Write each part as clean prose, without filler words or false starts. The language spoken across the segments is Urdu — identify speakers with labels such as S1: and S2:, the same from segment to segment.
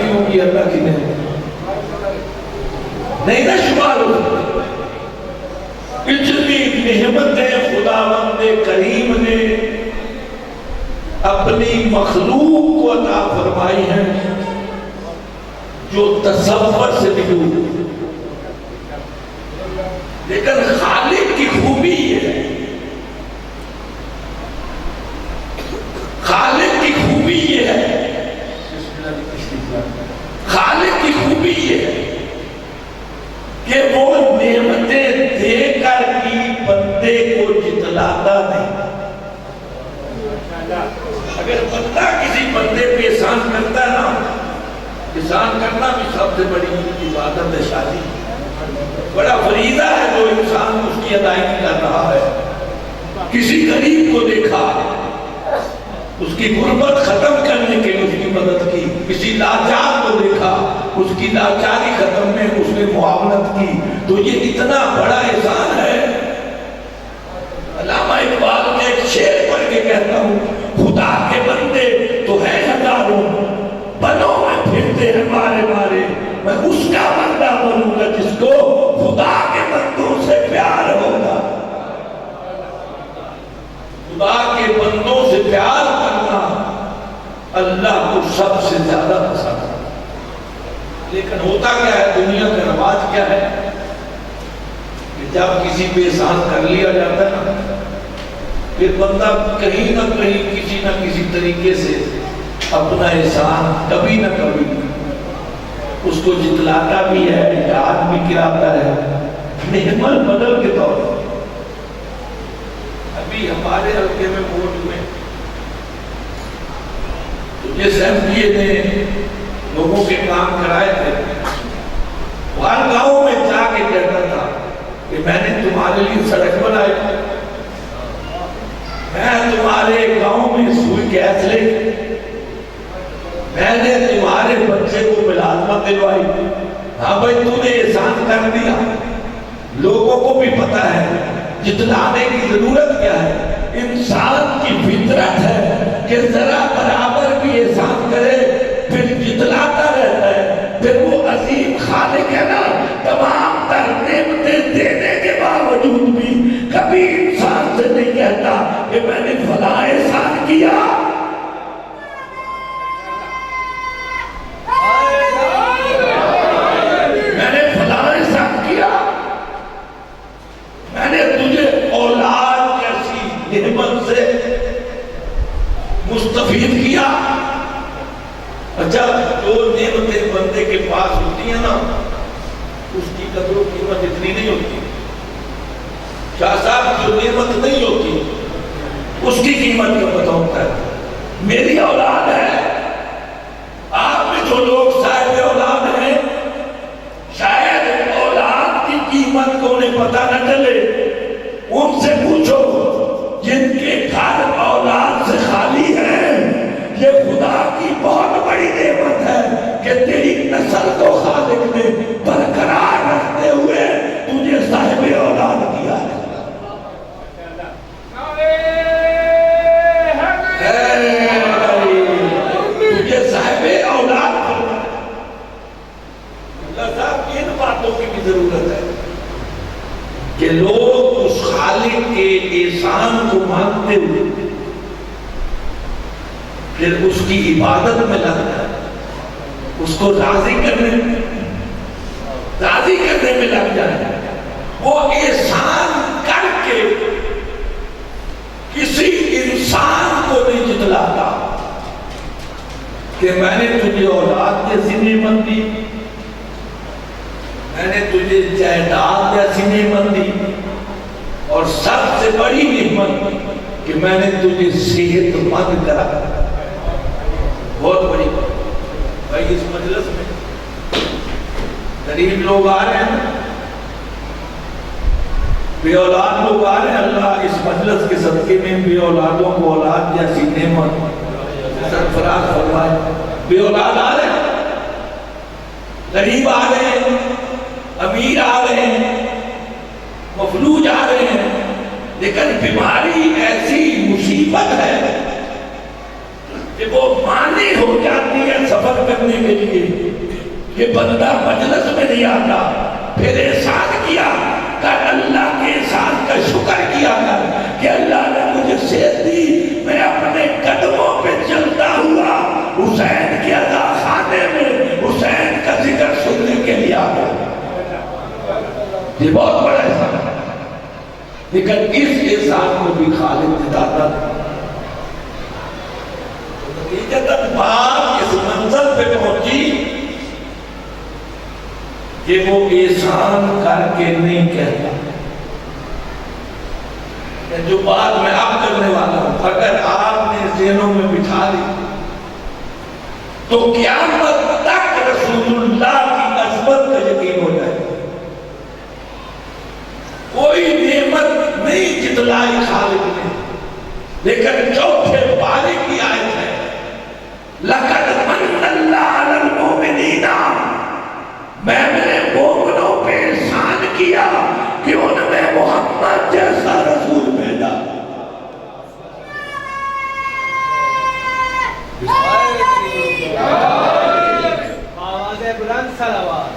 S1: نہیں ہوگی اللہ کی نعمت نہیں نہ شمار ہو سکتی. اتنی نعمتیں خداوند کریم نے اپنی مخلوق کو عطا فرمائی ہیں جو تصور سے بھی دور. لیکن خالق کی خوبی یہ ہے، خالق کی خوبی یہ ہے، خالق کی خوبی یہ ہے کہ وہ نعمتیں دے کر بھی بندے کو جتلاتا نہیں. اگر بندہ کسی بندے پہ احسان کرتا ہے نا، احسان کرنا بھی سب سے بڑی عبادت ہے. شادی بڑا فریضہ ہے جو انسان اس کی ادائیگی کر رہا ہے. کسی غریب کو دیکھا، اس کی غربت ختم کرنے کے لیے اس کی مدد کی. کسی لاچار کو دیکھا، اس کی لاچاری ختم میں اس نے معاونت کی. تو یہ اتنا بڑا احسان ہے. علامہ اقبال نے ایک شعر پڑھ کے کہتا ہوں، خدا کے بندے تو ہے ہزاروں، بنوں میں پھرتے ہیں مارے مارے. میں اس کا بندہ بنوں گا جس کو خدا کے بندوں سے پیار ہوگا. خدا کے بندوں سے پیار کرنا اللہ کو سب سے زیادہ پسند ہے. لیکن ہوتا کیا ہے، دنیا کا رواج کیا ہے کہ جب کسی پہ احسان کر لیا جاتا ہے نا، پھر بندہ کہیں نہ کہیں کسی نہ کسی طریقے سے اپنا احسان کبھی نہ کبھی اس کو جتلاتا بھی ہے، یاد بھی کراتا ہے نعمت بدل کے طور پر. ابھی ہمارے حلقے میں ووٹ ہوئے تو جس MPA نے لوگوں کے کام کرائے تھے، ہر گاؤں میں جا کے کہتا تھا کہ میں نے تمہارے لیے سڑک بنائی، میں تمہارے گاؤں میں سوئی گیس لے، میں نے تمہارے بچے کو ملازمت دلوائی. ہاں بھائی تم نے احسان کر دیا. لوگوں کو بھی پتا ہے جتلانے کی ضرورت کیا ہے. انسان کی فطرت ہے کہ ذرا برابر بھی احسان کرے پھر جتلاتا رہتا ہے. پھر وہ عظیم خالق ہے نا، تمام تر نعمتیں دینے کے باوجود بھی کبھی انسان سے نہیں کہتا کہ میں نے فلاں احسان کیا. میں نے فلاں احسان کیا، میں نے تجھے اولاد جیسی نعمت سے مستفید کیا. اچھا، جو نعمتیں بندے کے پاس ہوتی ہیں نا، اس کی قدر و قیمت اتنی نہیں ہوتی. شاہ صاحب، جو نعمت نہیں ہوتی اس کی قیمت کا پتہ ہوتا ہے. میری اولاد ہے، آپ میں جو لوگ صاحب اولاد ہیں، شاید اولاد کی قیمت کو انہیں پتہ نہ چلے. ان سے پوچھو جن کے گھر اولاد سے خالی ہیں، یہ خدا کی بہت بڑی نعمت ہے کہ تیری نسل کو خالق نے برقرار رکھتے ہوئے تجھے صاحب اولاد کیا ہے. تجھے صاحب اولاد کرنا. اللہ صاحب، ان باتوں کی بھی ضرورت ہے کہ لوگ اس خالق کے احسان کو مانتے ہوئے پھر اس کی عبادت میں لگ جائے، اس کو راضی کرنے میں لگ جائے. وہ احسان کر کے کسی انسان کو نہیں جتلاتا کہ میں نے تجھے اولاد جیسی نعمت دی، میں نے تجھے جائیداد جیسی نعمت دی، اور سب سے بڑی نعمت کہ میں نے تجھے صحت مند کرا. بہت بڑی بات بھائی. اس مجلس میں غریب لوگ آ رہے ہیں، بے اولاد لوگ آ رہے ہیں. اللہ اس مجلس کے صدقے میں بے اولادوں کو اولاد جیسی نعمت سرفراز فرمائے. بے اولاد آ رہے ہیں، غریب آ رہے ہیں، امیر آ رہے ہیں، مفلوج آ رہے ہیں. لیکن بیماری ایسی مصیبت ہے کہ وہ مانی ہو جاتی ہے سفر کرنے کے لیے کہ بندہ مجلس میں نہیں آتا، پھر احسان کیا کر اللہ کے احسان کا شکر کیا کر کہ اللہ نے مجھے صحت دی، میں اپنے قدموں پہ چلتا ہوا حسین کے عزا خانے میں حسین کا ذکر سننے کے لیے آ گیا۔ یہ بہت بڑا احسان ہے، لیکن اس احسان کو بھی خالق نے داتا ہے۔ نتیجتاً بات اس منزل پہ پہنچی کہ وہ احسان کر کے نہیں کہتا۔ جو بات میں اب کرنے والا ہوں اگر آپ نے ذہنوں میں بٹھا لی تو قیامت تک رسول اللہ کی عظمت کا یقین ہو جائے۔ کوئی نعمت نہیں جتلائی خالق نے، لیکن چوتھے پارے کی آیت ہے لَقَدْ مَنَّ اللَّهُ عَلَى الْمُؤْمِنِينَ، میں میرے مومنوں پہ احسان کیا کہ ان میں محمد جیسا رسول بھیجا۔
S2: آواز بلند صلوات۔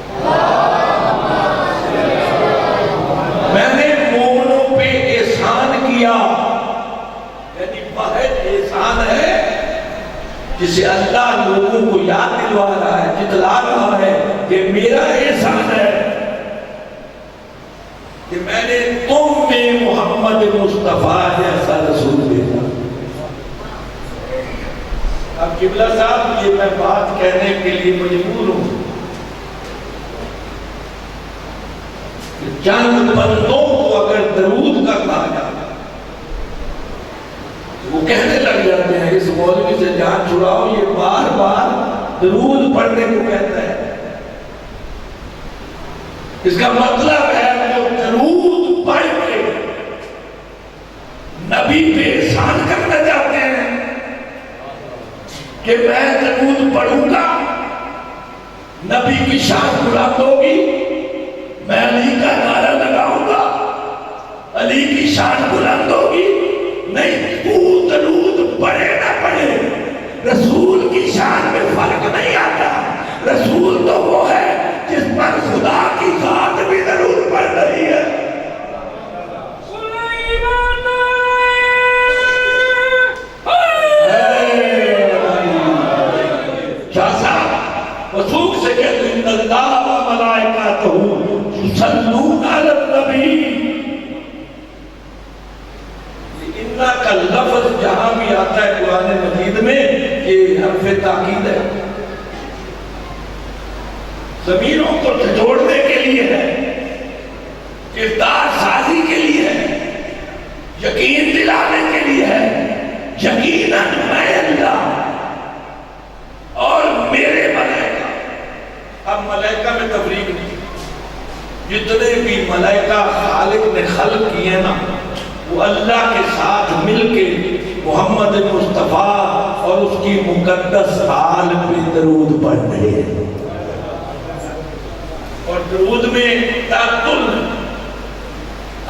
S1: میں نے مومنوں پہ احسان کیا، یعنی واحد احسان ہے جسے اللہ لوگوں کو یاد دلوا رہا ہے، جتلا رہا ہے کہ میرا احسان ہے کہ میں نے تم میں محمد مصطفیٰ جیسا رسول بھیجا۔ اب قبلہ صاحب یہ میں بات کہنے کے لیے مجبور ہوں کہ چند بندوں کو اگر درود کا کہا جاتا وہ کہنے لگ جاتے ہیں اس مولوی سے جان چھڑاؤ، یہ بار بار درود پڑھنے کو کہتا ہے۔ اس کا مطلب ہے جو درود پڑھ کے نبی پہ احسان کرنا چاہتے ہیں کہ میں درود پڑھوں گا نبی کی شان بلند ہوگی، میں علی کا نعرہ لگاؤں گا علی کی شان بلند ہوگی، نہیں تو درود پڑھے نہ پڑھے رسول کی شان میں فرق نہیں آتا۔ رسول تو وہ ہے جس پر خدا کی ذات بھی درود پڑھ رہی ہے۔ شاہ صاحب وثوق سے کہتے ہیں ان اللہ و ملائکتہ یصلون علی النبی، کا لفظ جہاں بھی آتا ہے قرآن مجید میں یہ حرف تاکید ہے، ضمیروں کو جوڑنے کے لیے ہے، کردار سازی کے لیے ہے، یقین دلانے کے لیے ہے۔ یقیناً میں اللہ اور میرے ملائکہ، اب ملائکہ میں تفریق نہیں، جتنے بھی ملائکہ خالق نے خلق کیے نا وہ اللہ کے ساتھ مل کے محمد مصطفیٰ اور اس کی مقدس آل پہ درود پڑھ رہے ہیں، اور درود میں تعطل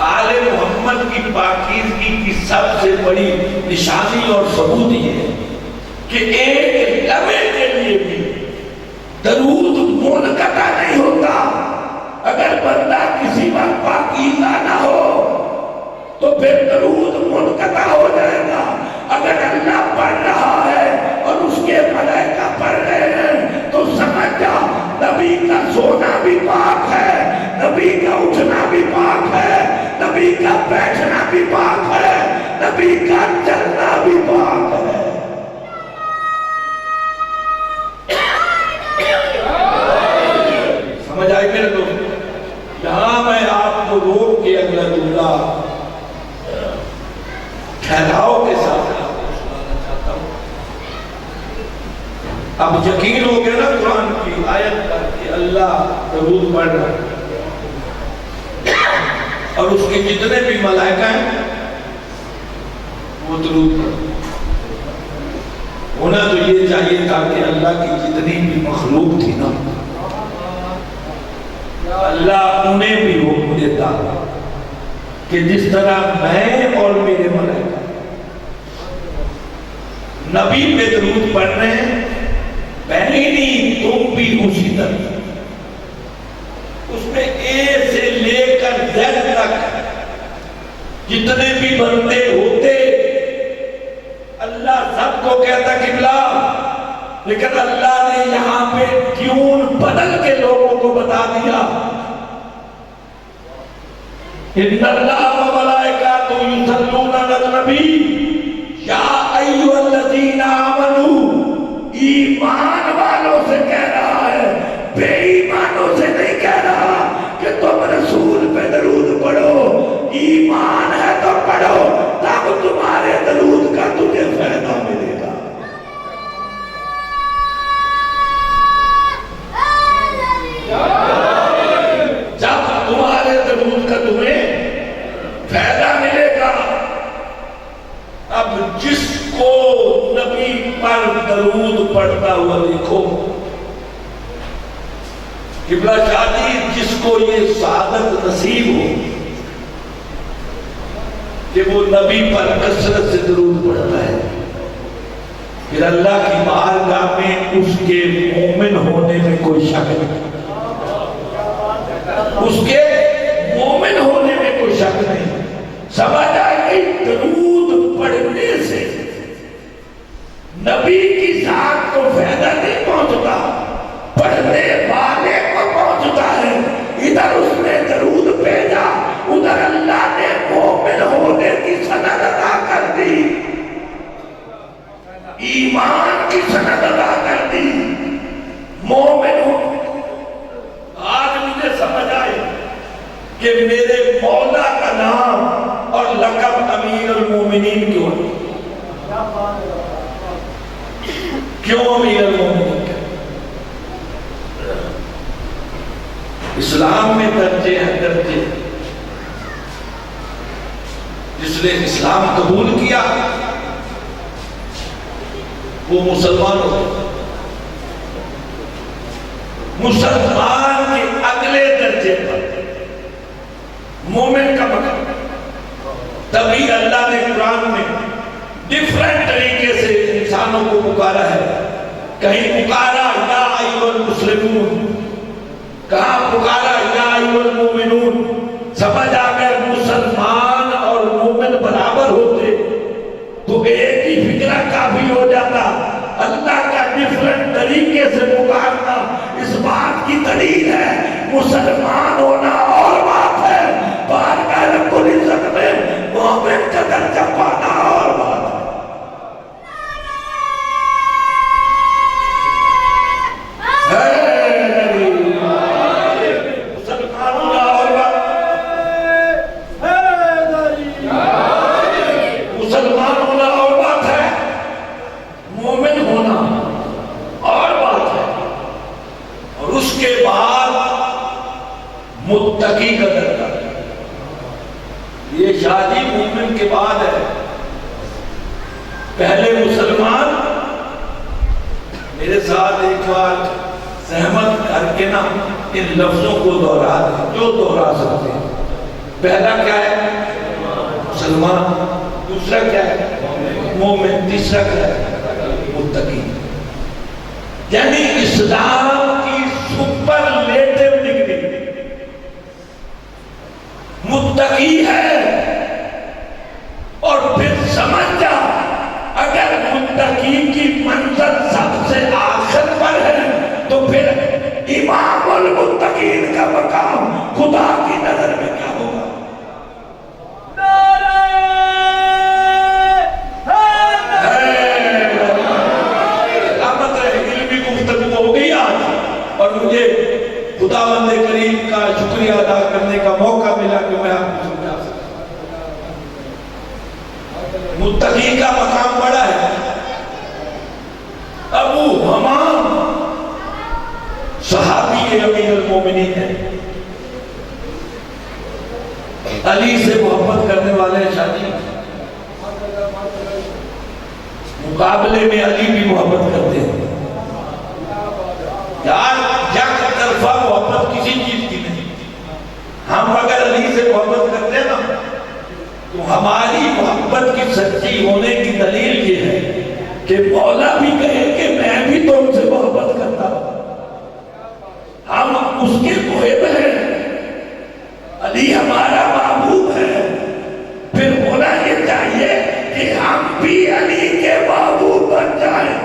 S1: آل محمد کی پاکیزگی کی سب سے بڑی نشانی اور ثبوت یہ ہے کہ ایک لمحے کے لیے بھی درود منقطع نہیں ہوتا۔ اگر بندہ کسی وقت پاکیزہ نہ ہو تو پھر درود منقطع ہو جائے گا۔ اگر اللہ پڑھ رہا ہے اور اس کے ملائکہ پڑھ رہے ہیں تو سمجھ جا نبی کا سونا بھی پاک ہے، نبی کا اٹھنا بھی پاک ہے، نبی کا بیٹھنا بھی پاک ہے، نبی کا چلنا بھی پاک ہے۔ سمجھ آئی میرے دوست؟ یہاں میں آپ کو روک کے اگلا جملہ ٹھہراؤ کے ساتھ آپ کو سنانا چاہتا ہوں۔ اب یقین ہو گیا نا قرآن کی آیت پر کہ اللہ درود پڑھ رہا ہے اور اس کے جتنے بھی ملائکہ ہیں وہ درود پڑھ۔ ہونا تو یہ چاہیے تھا کہ اللہ کی جتنی بھی مخلوق تھی نا اللہ انہیں بھی حکم دیتا کہ جس طرح میں اور میرے ملائکہ نبی پہ درود پڑھ رہے ہیں، پہلی نہیں تم بھی اسی طرح، اس میں اے سے لے کر زید تک جتنے بھی بندے ہوتے اللہ سب کو کہتا قبلہ، لیکن اللہ نے یہاں پہ ٹیون بدل کے لوگوں کو بتا دیا، ان اللہ و ملائکۃ یصلون علی النبی یا ایھا الذین آمنوا، ایمان والوں سے کہہ رہا ہے، بے ایمانوں سے نہیں کہہ رہا کہ تم رسول پہ درود پڑھو، ایمان ہے تو پڑھو تب تمہارے درود کا تجھے فائدہ ملے گا۔ جب تمہارے درود کا تمہیں فائدہ ملے گا۔ اب جس کو نبی پر درود پڑھتا ہوا دیکھو، قبلہ شادی جس کو یہ سعادت نصیب ہو کہ وہ نبی پر کثرت سے درود پڑھتا ہے، پھر اللہ کی بارگاہ میں اس کے مومن ہونے میں کوئی شک نہیں، اس کے مومن ہونے میں کوئی شک نہیں۔ سمجھ آئے کہ درود پڑھنے سے نبی کی ذات کو فائدہ نہیں پہنچتا، پڑھنے والے کو پہنچتا ہے۔ ادھر اس نے درود بھیجا، ادھر اللہ نے مومن ہونے کی سند ادا کر دی، ایمان کی سند ادا کر دی، مومن ہو۔ آج مجھے سمجھ آئے کہ میرے مولا کا نام اور لقب امیر المومنین کیوں ہے؟ کیوں امیر المومنین ہے؟ اسلام میں درجے ہیں، درجے۔ جس نے اسلام قبول کیا وہ مسلمان ہو، مسلمان کے اگلے درجے پر مومن کا مقام۔ تبھی اللہ نے قرآن میں ڈیفرنٹ طریقے سے انسانوں کو پکارا ہے، کہیں پکارا یا ایھا المسلمون، کہاں پکارا یا ایھا المومنون۔ سمجھ آ گئے مسلمان اور مومن برابر ہوتے تو ایک ہی فکرہ کافی ہو جاتا۔ اللہ کا ڈیفرنٹ طریقے سے پکارنا اس بات کی دلیل ہے مسلمان ہونا اور بات ہے، بارگاہ رب العزت میں مومن کا درجہ پانا اور بات ہے۔ متقی کا درجہ، یہ شادی مومن کے بعد ہے۔ پہلے مسلمان، میرے ساتھ ایک بار سہمت کر کے نا ان لفظوں کو دوہرا دیں جو دوہرا سکتے ہیں۔ پہلا کیا ہے؟ مسلمان، دوسرا کیا ہے؟ مومن، تیسرا کیا ہے؟ متقی۔ یعنی اسلام کی سپرلیٹو ڈگری متقی ہے۔ اور پھر سمجھ جا اگر متقی کی منزل سب سے آخر پر ہے تو پھر امام المتقین کا مقام خدا کی نظر میں کیا ہوگا؟ علمی گفتگو ہو گئی آج، اور مجھے خداوند کریم کا شکریہ ادا کرنے کا موقع ملا کہ میں آپ کو سمجھا سکتا۔ متقی کا مقام بڑا ہے۔ ابو حمام صحابی امیر المومنین ہے، علی سے محبت کرنے والے شادی، مقابلے میں علی بھی محبت کرتے ہیں۔ یار یک طرفہ محبت کسی چیز کی نہیں۔ ہم اگر علی سے محبت کرتے ہیں نا تو ہماری محبت کی سچی ہونے کی دلیل یہ ہے کہ مولا بھی کہے کہ میں بھی تم سے محبت کرتا ہوں، ہم اس کے محب ہیں، علی ہمارا محبوب ہے، پھر ہونا یہ چاہیے کہ ہم بھی علی کے محبوب بن جائیں،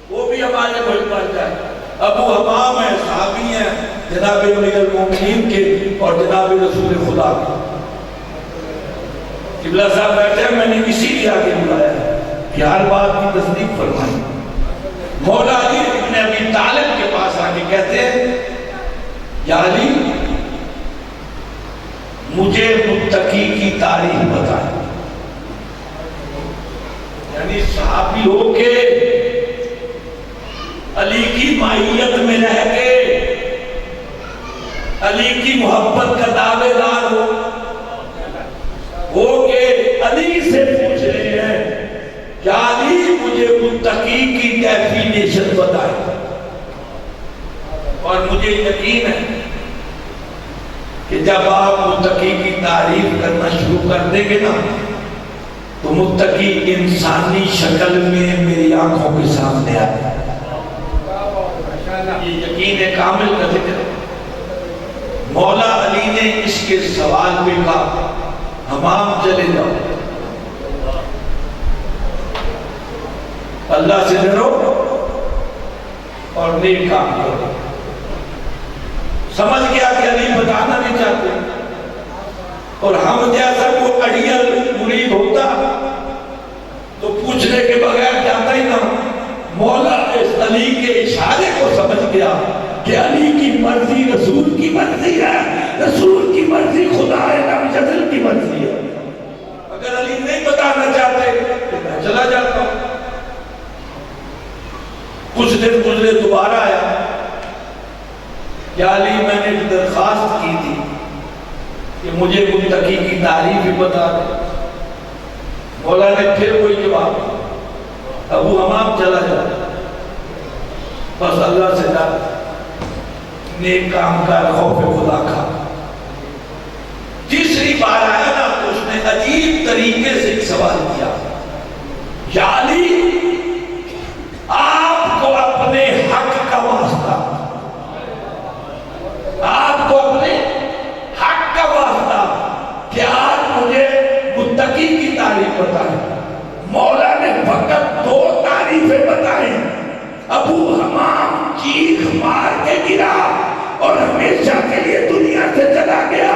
S1: وہ بھی ہمارے محب بن جائیں۔ ابو حمام ہیں، صحابی ہیں جناب امیر المومنین کے اور جناب رسول خدا کے۔ قبلہ صاحب بیٹھے ہیں، میں نے اسی لیے آگے بلایا ہے کہ ہر بات کی تصدیق فرمائیں۔ مولا علی ابن ابی طالب کے پاس آگے کہتے ہیں یا علی مجھے متقی کی تعریف بتائیں، یعنی صحابی ہو کے علی کی معیت میں رہ کے علی کی محبت کا دعوے دار ہو کے علی سے پوچھ رہے ہیں کہ علی مجھے متقی کی ڈیفینیشن بتائیں، اور مجھے یقین ہے کہ جب آپ متقی کی تعریف کرنا شروع کر دیں گے نا تو متقی انسانی شکل میں میری آنکھوں کے سامنے آئے، یہ یقین کامل کا ذکر ہے۔ مولا علی نے اس کے سوال پہ کہا حمام چلے جاؤ، اللہ سے ڈرو اور نیک کام کرو۔ سمجھ گیا کہ علی بتانا نہیں چاہتے، اور ہم جیسا کو اڑیل مرید ہوتا تو پوچھنے کے بغیر جاتا ہی نہ۔ مولا اس علی کے اشارے کو سمجھ گیا کہ علی کی مرضی رسول کی مرضی ہے، رسول کی مرضی خدا لم یزل کی مرضی ہے۔ اگر علی نہیں بتانا چاہتے تو میں چلا جاتا ہوں۔ کچھ دن گزرے دوبارہ آیا، یا علی میں نے درخواست کی تھی کہ مجھے متقی کی تعریف ہی بتا دے۔ مولا نے پھر کوئی جواب دیا، ابو حمام چلا جاتا، بس اللہ سے ڈر، نیک کام کا، خوف خدا کا۔ تیسری بار آیا نا تو اس نے عجیب طریقے سے ایک سوال کیا، یا علی آپ کو اپنے حق کا واسطہ، آپ کو اپنے حق کا واسطہ کہ آپ مجھے متقی کی تعریف بتائیں۔ مولا نے فقط 2 تعریفیں بتائیں، ابو حمام چیخ مار کے گرا اور ہمیشہ کے لیے دنیا سے چلا گیا۔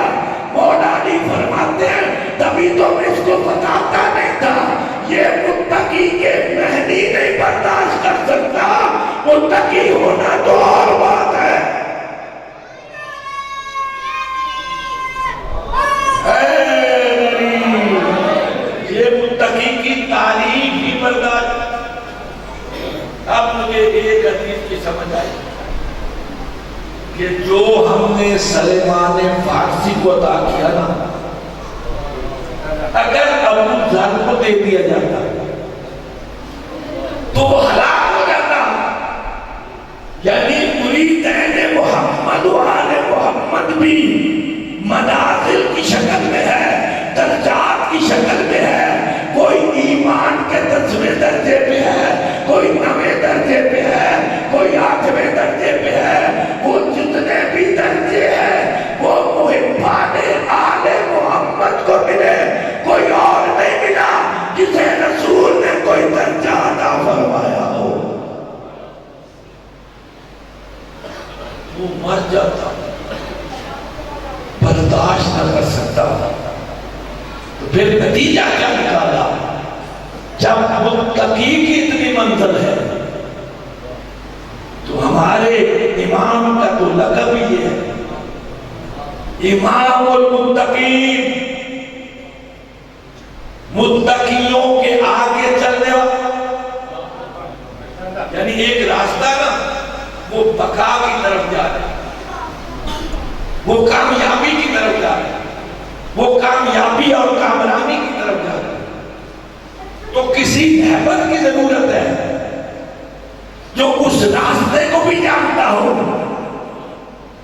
S1: مولا علی فرماتے ہیں تبھی تو میں اس کو بتاتا نہیں تھا، یہ متقی کے مہنی نہیں برداشت کر سکتا، متقی ہونا تو اور بات ہے۔ یہ متقی کی تعریف ہی برداشت۔ اب مجھے ایک حدیث کی سمجھ آئی کہ جو ہم نے سلیمان فارسی کو عطا کیا نا، اگر ابو ذر کو دے دیا جاتا تو وہ ہلاک ہو جاتا۔ یعنی مریدین محمد و آل محمد بھی منازل کی شکل میں ہے، درجات کی شکل میں ہے، کوئی ایمان کے 10ویں درجے پہ ہے، کوئی 9ویں درجے پہ ہے، کوئی 8ویں درجے پہ ہے۔ وہ جتنے بھی درجے ہیں وہ محبان آل محمد کو ملے، کوئی اور نہیں ملا جسے رسول نے کوئی درجہ عطا فرمایا ہو۔ وہ مر جاتا، برداشت نہ کر سکتا، تو پھر نتیجہ کیا نکالا؟ جب متقی کی اتنی منزل ہے تو ہمارے امام کا تو لقب ہی ہے امام المتقین، متقیوں کے آگے چلنے والا۔ یعنی ایک راستہ نا وہ بقا کی طرف جا رہا ہے، وہ کامیابی کی طرف جا رہا ہے، وہ کامیابی اور کامرانی کی طرف جا رہا ہے، تو کسی ہیبت کی ضرورت ہے جو اس راستے کو بھی جانتا ہو،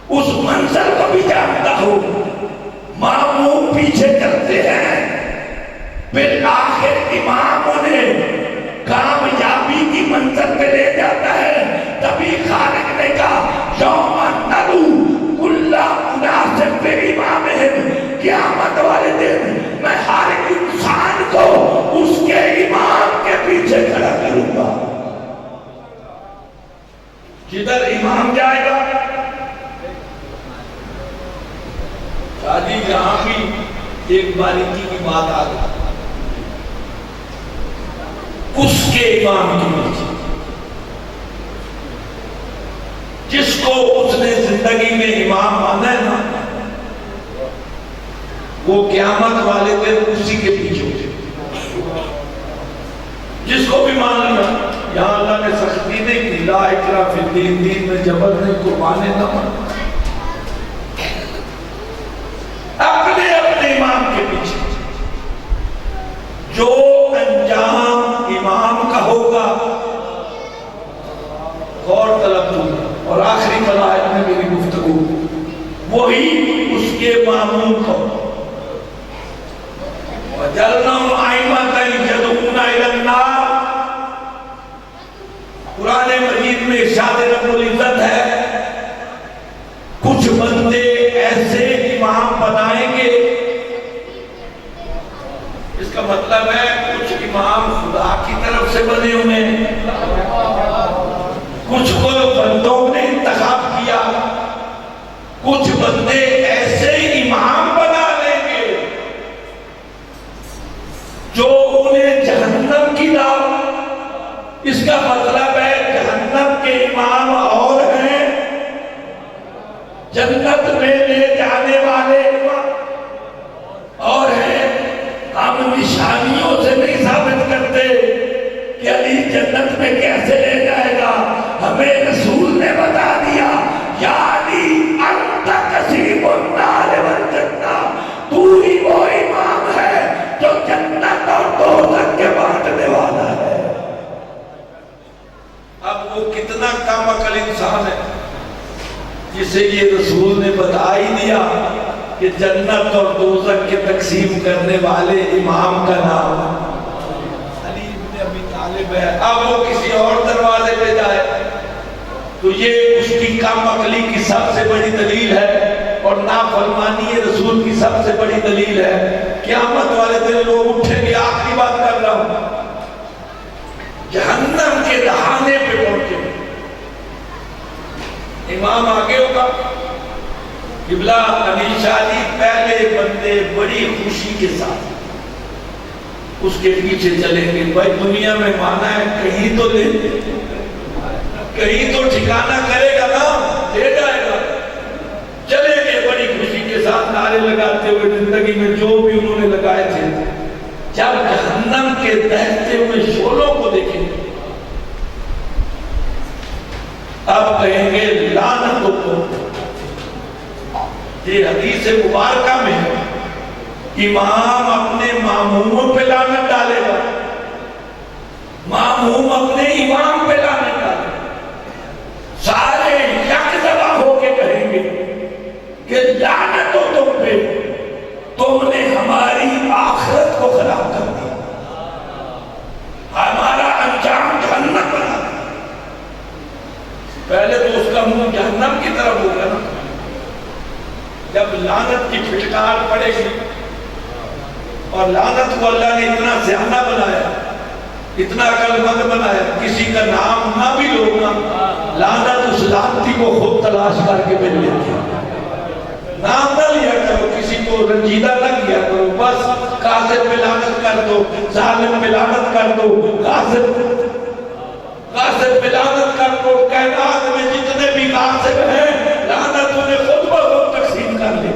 S1: اس منزل کو بھی جانتا ہو۔ معمول پیچھے چلتے ہیں، پھر آخر امام انہیں کامیابی کی منزل پہ لے جاتا ہے، تبھی خالق نے کہا یوم ندعو کل اناس بامامہم، قیامت والے دن میں ہر انسان کو اس کے امام کے پیچھے کھڑا کروں گا۔ جدھر امام جائے گا، شادی یہاں بھی ایک باریکی کی بات آ گئی، اس کے امام کی مرضی، جس کو اس نے زندگی میں امام مانا ہے نا، وہ قیامت والے دن اسی کے پیچھے ہوتے، جس کو بھی مان لیا۔ یہاں اللہ نے سختی نہیں کی، لا اکراہ فی الدین، دین میں جبر نہیں، قربانے نہ مان، اپنے اپنے امام کے پیچھے، جو انجام امام کا ہوگا غور طلب ہوگا۔ اور آخری ملائک میں میری گفتگو، وہی اس کے مامون کو وَجَعَلْنَاهُمْ أَئِمَّةً يَدْعُونَ إِلَى النَّارِ۔ قرآن مجید میں ارشاد رب العزت ہے، کچھ بندے ایسے امام بنائیں گے، اس کا مطلب ہے کچھ امام خدا کی طرف سے بنے ہوئے ہیں، کچھ کو بندوں نے انتخاب کیا، کچھ بندے ایسے امام بنا لیں گے جو انہیں جہنم کی دعوت، اس کا مطلب ہے جہنم کے امام اور ہیں، جنت میں لے جانے والے امام اور ہیں۔ ہم نشانیوں سے نہیں ثابت کرتے کہ علی جنت میں کیسے لے جائے گا، ہمیں رسول نے بتا دیا یا علی انت قسیم النار والجنہ، تو ہی وہ امام ہے جو جنت اور دوزخ کے بانٹنے والا ہے۔ اب وہ کتنا کم عقل انسان ہے جسے یہ رسول نے بتا ہی دیا کہ جنت اور دوزخ کے تقسیم کرنے والے امام کا نام علی بن ابی طالب ہے۔ اب وہ کسی اور دروازے پہ جائے تو یہ اس کی کم عقلی کی سب سے بڑی دلیل ہے، اور نافرمانی رسول کی سب سے بڑی دلیل ہے۔ قیامت والے دن لوگ اٹھیں گے، آخری بات کر رہا ہوں، جہنم کے دہانے پہ پہنچے، امام آگے ہوگا، قبلہ علی شاہ جی پہلے بندے بڑی خوشی کے ساتھ اس کے پیچھے چلیں گے۔ بھائی دنیا میں مانا ہے کہیں تو لے، کہیں تو ٹھکانہ کرے گا نا، لے جائے گا، چلیں گے بڑی خوشی کے ساتھ نعرے لگاتے ہوئے، زندگی میں جو بھی انہوں نے لگائے تھے۔ جب جہنم کے دہتے ہوئے شعلوں کو دیکھیں گے، اب کہیں گے لعنت ہو۔ یہ حدیث مبارکہ میں ہے، امام اپنے ماموموں پہ لعنت ڈالے گا، ماموم اپنے امام پہ لعنت ڈالے گا، سارے یک زبا ہو کے کہیں گے کہ لعنت ہو تم پہ، تم نے ہماری آخرت کو خراب کر دیا، ہمارا انجام جہنم بنا دیا۔ پہلے تو اس کا منہ جہنم کی طرف ہوگا نا، جب لعنت کی پھٹکار پڑے گی، اور لعنت کو اللہ نے اتنا سیانہ بنایا، اتنا عقل مند بنایا، کسی کا نام نہ بھی لو نا، لعنت اس لعنتی کو خود تلاش کر کے مل لیتی ہے۔ نام نہ لیا کرو، کسی کو رنجیدہ نہ کیا کرو، بس قاذف پہ لعنت کر دو، ظالم پہ لعنت کر دو، غاصب پہ لعنت کر دو، کائنات میں جتنے بھی غاصب ہیں لعنت انہیں خود بخود تقسیم کر لے۔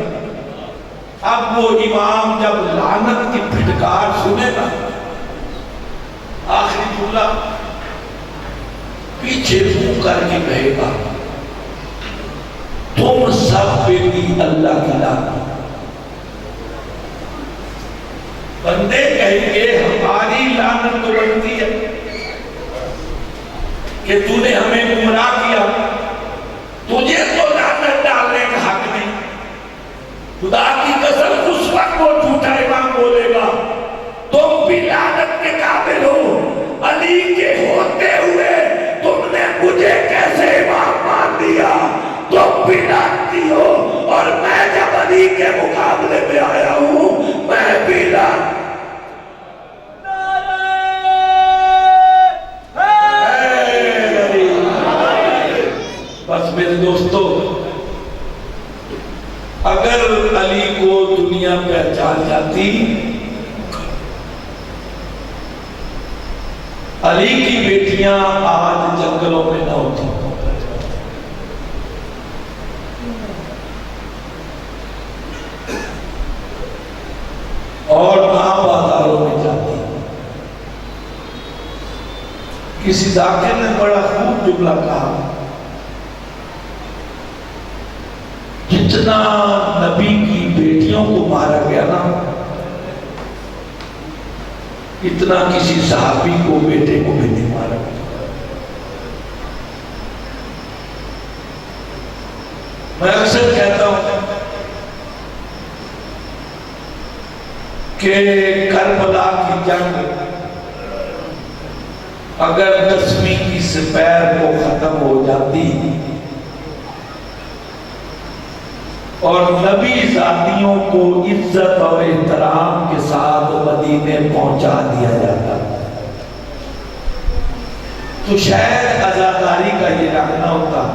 S1: اب وہ امام جب لعنت کی پھٹکار سنے گا، آخری جملہ پیچھے منہ کر کے کہے گا، تم سب پہ بھی اللہ کی لعنت۔ بندے کہیں گے ہماری لعنت تو بنتی ہے کہ تو نے ہمیں گمراہ کیا، تجھے تو لعنت ڈالنے کا حق نہیں۔ خدا کی قسم اس وقت وہ جھوٹا امام بولے گا، تم بھی لعنت کے علی کے مقابلے میں آیا ہوں، میں پیلا بس میرے دوستو، اگر علی کو دنیا پہچان جاتی، علی کی بیٹیاں آج جنگلوں میں نہ ہوتی، اور نہ بازاروں میں جاتی۔ کسی ذاکر نے بڑا خوب جملہ کہا، جتنا نبی کی بیٹیوں کو مارا گیا نا، اتنا کسی صحابی کو بیٹے کو بھی نہیں مارا گیا۔ میں اکثر کہتا ہوں کہ کربلا کی جنگ اگر 10ویں کی سپیر کو ختم ہو جاتی اور نبی ذاتیوں کو عزت اور احترام کے ساتھ مدینے پہنچا دیا جاتا، تو شاید عزاداری کا یہ رکھنا ہوتا۔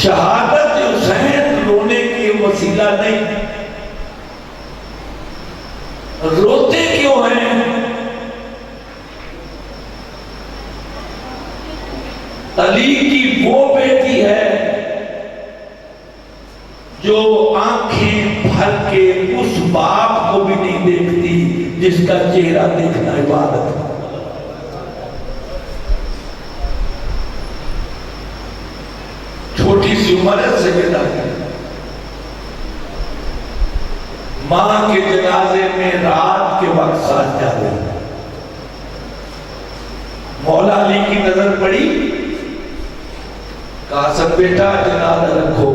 S1: شہادت حسین رونے کے وسیلہ نہیں، روتے کیوں ہیں؟ علی کی وہ بیٹی ہے جو آنکھیں بھر کے اس باپ کو بھی نہیں دیکھتی جس کا چہرہ دیکھنا عبادت ہے۔ چھوٹی سی عمر ہے سیدہ کی، ماں کے جنازے میں رات کے وقت ساتھ جا رہی، مولا علی کی نظر پڑی، کہا سب بیٹا جنازہ رکھو،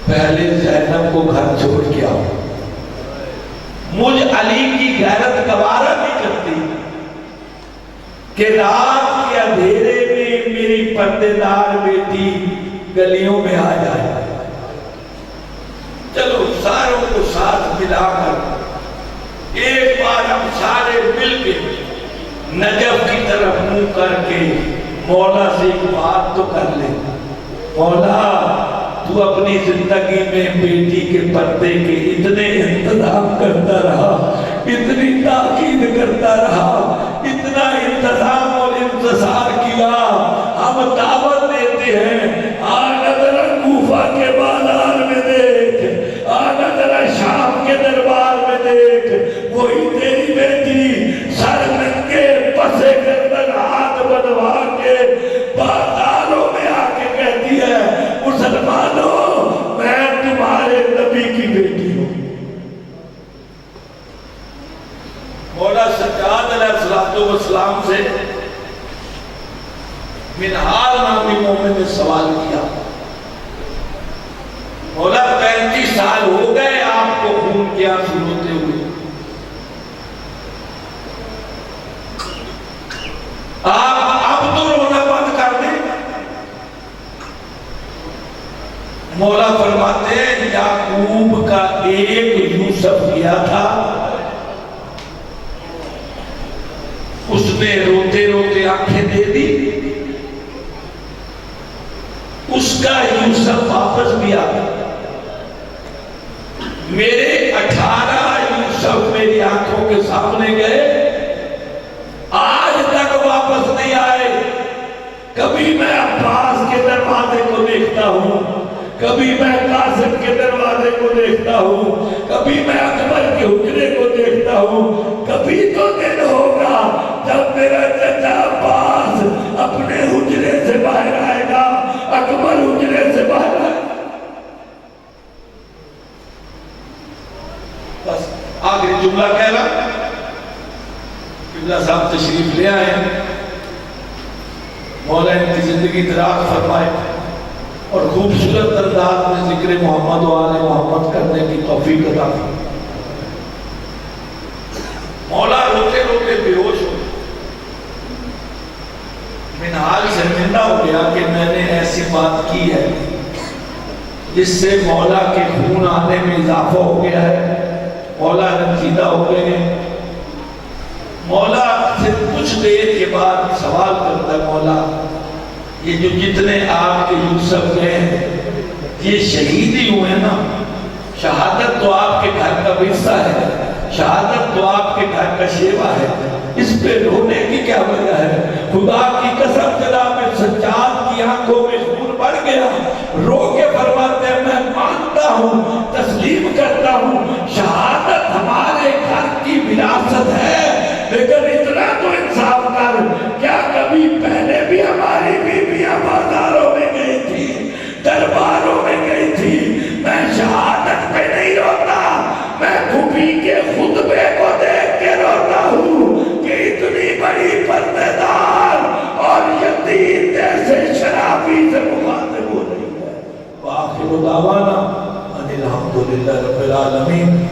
S1: پہلے زینب کو گھر چھوڑ کے آؤ۔ مجھ علی کی غیرت گوارا نہیں کرتی کہ رات کے اندھیرے میں میری پردے دار بیٹی گلیوں میں آ جائے۔ چلو ساروں کو ساتھ ملا کر ایک بار ہم سارے مل کے نجف کی طرف منہ کر کے مولا سے ایک بات تو کر لیں، مولا تو اپنی زندگی میں بیٹی کے پردے کے اتنے انتظام کرتا رہا، اتنی تاکید کرتا رہا، اتنا انتظام اور انتظار کیا، ہم دعوت دیتے ہیں، آنا ذرا کوفہ کے بازار میں دیکھ، آنا ذرا شام کے دربار میں دیکھ، وہی تیری بیٹی سر ننگے پسے گردن ہاتھ بنوا کے بازاروں میں آ کے کہتی ہے، مسلمانوں میں تمہارے نبی کی بیٹی ہوں۔ مولا سجاد علیہ السلام سے منہال نامی مومن نے سوال کیا، مولا 35 سال ہو گئے آپ کو خون کے آنسو روتے ہوئے، آپ اب تو رونا بند کر دیں۔ مولا فرماتے ہیں یعقوب کا ایک یوسف گیا تھا، اس نے روتے روتے آنکھیں دے دی، اس کا یوسف واپس بھی آ گیا، میرے 18 یوسف میری آنکھوں کے سامنے گئے، آج تک واپس نہیں آئے۔ کبھی میں عباس کے دروازے کو دیکھتا ہوں، کبھی میں قاسم کے دروازے کو دیکھتا ہوں، کبھی میں اکبر کے حجرے کو دیکھتا ہوں، کبھی تو دن ہوگا جب میرا چچا عباس اپنے حجرے سے باہر آئے گا، اکبر حجرے سے باہر آئے گا۔ بس آخری جملہ کہہ رہا، قبلہ صاحب تشریف لے آئے، مولا ان کی زندگی دراز فرمائے اور خوبصورت انداز میں ذکر محمد و آل محمد کرنے کی توفیق عطا فرمائے۔ مولا روتے روتے بے ہوش ہو گئے، منہال شرمندہ ہو گیا کہ میں نے ایسی بات کی ہے جس سے مولا کے خون آنے میں اضافہ ہو گیا ہے، مولا رنجیدہ ہو گئے ہیں۔ مولا سے کچھ دیر کے بعد سوال کرتا ہے، مولا یہ جو جتنے آپ کے یوسف گئے ہیں یہ شہید ہی ہوئے نا، شہادت تو آپ کے گھر کا ورثہ ہے، شہادت تو آپ کے گھر کا شیوا ہے، اس پہ رونے کی کیا وجہ ہے؟ خدا کی قسم جناب سجاد کی آنکھوں میں خون بڑھ گیا، رو کے فرماتے ہیں میں مانتا ہوں، تسلیم کرتا ہوں، شہادت ہمارے گھر کی وراثت ہے، لیکن اتنا تو انصاف کر، کیا کبھی پہلے بھی ہماری بیویاں بازاروں میں گئی تھی، درباروں میں گئی تھی؟ میں شہادت پہ نہیں روتا، میں پھوپھی کے خطبے کو دیکھ کے روتا ہوں کہ اتنی بڑی پردے دار اور یتیم جیسے شرابی سے مخاطب ہو رہی ہے۔ وآخر دعوانا ان الحمدللہ رب العالمین۔